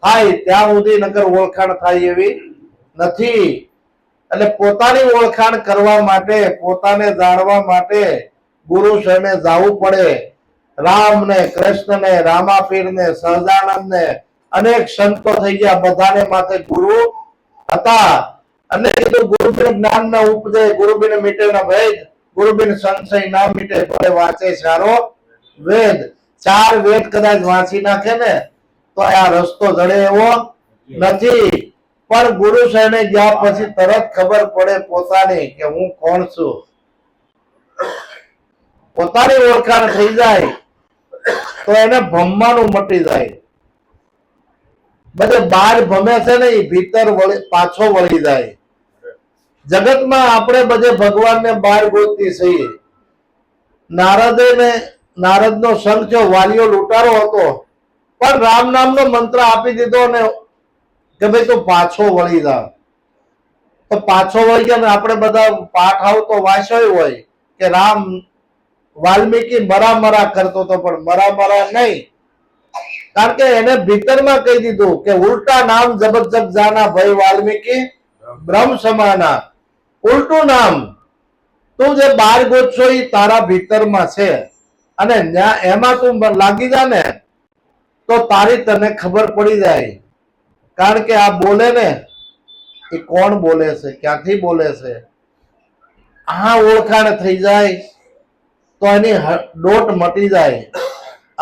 થાય, ત્યાં સુધી નકર ઓળખાણ થાય એવી નથી. એટલે પોતાની ઓળખાણ કરવા માટે, પોતાને જાણવા માટે ગુરુ શરણે જવું પડે. રામ ને કૃષ્ણ ને રામાપીર ને સહજાનંદ ને અનેક સંતો થઈ ગયા, બધાને માથે ગુરુ હતા. અને કીધું ગુરુબિન જ્ઞાન ના ઉપજે, ગુરુબિન મીટે ના ભેદ, ગુરુબિન સંશય ના મીટે, ભલે વાંચે સારો વેદ. 4 વેદ કદાચ વાંચી નાખે ને તો આ રસ્તો જડે એવો નથી. પણ ગુરુ શરણે ગયા પછી તરત ખબર પડે પોતાની કે હું કોણ છું. પોતાની ઓળખાણ થઈ જાય તો એને ભમવાનું મટી જાય. બધે બહાર ભમે છે ને એ ભીતર પાછો વળી જાય. જગતમાં આપણે બધે ભગવાનને બહાર ગોતતી છીએ. નારદનો સંઘ થયો, વાલીઓ લૂંટારો હતો, પણ રામ નામનો મંત્ર આપી દીધો ને કે ભાઈ તું પાછો વળી જા. તો પાછો વળી ગયા ને આપણે બધા પાઠ આવતો વાંચ્યો હોય કે રામ વાલ્મીકી મરા કરતો હતો, પણ મરા નહીં, કારણ કે એને ભીતરમાં કહી દીધું કે ઉલટા નામ જબત જબ જાના ભાઈ વાલ્મીકી બ્રહ્મ સમાના. ઉલટું નામ તું જે બાર ગોતશો એ તારા ભીતરમાં છે, અને એમાં તું લાગી જા ને તો તારી તને ખબર પડી જાય. કારણ કે આ બોલે ને એ કોણ બોલે છે, ક્યાંથી બોલે છે, આ ઓળખાણ થઈ જાય તો એની ડોટ મટી જાય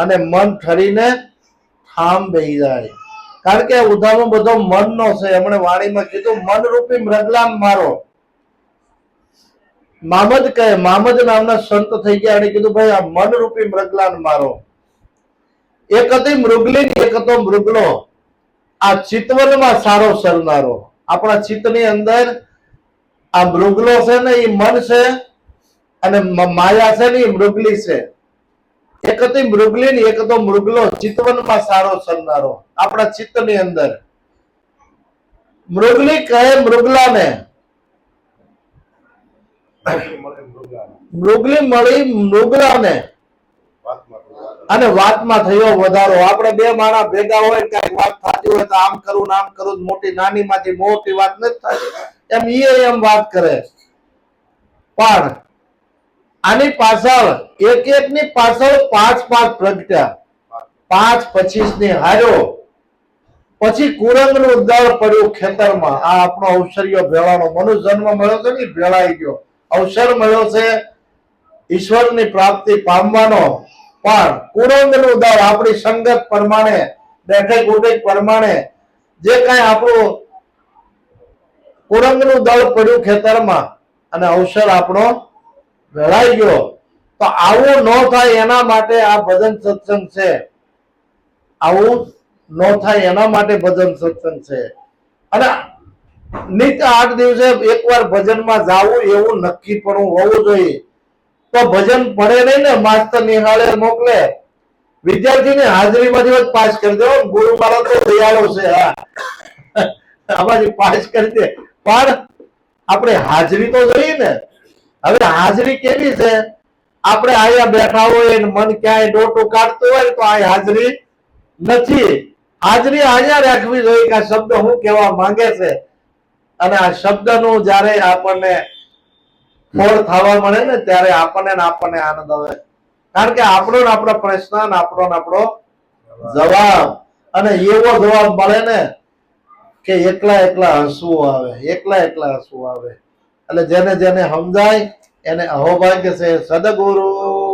અને મન ઠરીને ઠામ બેહી જાય. કારણ કે ઉધારો બધો મનનો છે. એમણે વાણીમાં કીધું મન રૂપી મૃગલાન મારો. મામદ કહે, મામદ નામના સંત થઈ ગયા, એને કીધું ભાઈ આ મન રૂપી મૃગલાન મારો. એક હતી મૃગલી, એક હતો મૃગલો. આ ચિતવનમાં સારો સરનારો. આપણા ચિત્તની અંદર આ મૃગલો છે ને એ મન છે, અને માયા છે ને એ મૃગલી છે. એક હતી મૃગલી ને એક હતો મૃગલો, ચિતવનમાં સારો સરનારો. આપણા ચિત્તની અંદર મૃગલી કહે મૃગલાને, મૃગલી મળી મૃગલાને, અને વાતમાં થયો વધારો. આપણે બે માણસ ભેગા હોય, કઈક વાત થતી હોય તો આમ કરું ને આમ કરું, મોટી નાની માંથી મોટી વાત નથી થતી, એમ એમ વાત કરે. પણ આની પાછળ એક ની પાછળ પાંચ પ્રગટ્યા, 5-25 ની હાર્યો. પછી કુરંગ નું દળ પડ્યું ખેતરમાં. આ આપણો અવસર્યો ભેળાનો મનુષ્ય જન્મ મળ્યો છે ને, ભેળાઈ ગયો, અવસર મળ્યો છે ઈશ્વરની પ્રાપ્તિ પામવાનો. પણ કુરંગ નું દળ આપણી સંગત પ્રમાણે, બેઠક ઉઠક પ્રમાણે જે કઈ આપણું કુરંગ નું દળ પડ્યું ખેતરમાં, અને અવસર આપણો ભેળાઈ ગયો. તો આવું ન થાય એના માટે આ ભજન સત્સંગ છે. આવું ન થાય એના માટે ભજન સત્સંગ છે. અને નિત્ય 8 દિવસે એકવાર ભજનમાં જાવું એવું નક્કી પણ હોવું જોઈએ. તો ભજન પડે નહીં ને, માસ્ટર નિહાળે મોકલે, વિદ્યાર્થીને હાજરીમાંથી પાસ કરી દો. ગુરુ મારા તો દયાળો છે, હા આમાંથી પાસ કરી દે. પણ આપણે હાજરી તો જોઈએ ને. હવે હાજરી કેવી છે? આપણે અહીંયા બેઠા હોય ને મન ક્યાંય ડોટું કાઢતું હોય તો આ હાજરી નથી. હાજરી અહીંયા રાખવી જોઈએ કે આ શબ્દ હું કહેવા માંગે છે, અને આ શબ્દનું જ્યારે આપણને ફળ થવા મળે ને ત્યારે આપણને આનંદ આવે. કારણ કે આપણો ને આપણો પ્રશ્ન, આપણો જવાબ, અને એવો જવાબ મળે ને કે એકલા હસવું આવે, એકલા હસવું આવે. એટલે જેને સમજાય એને અહોભાગ્ય છે. સદગુરુ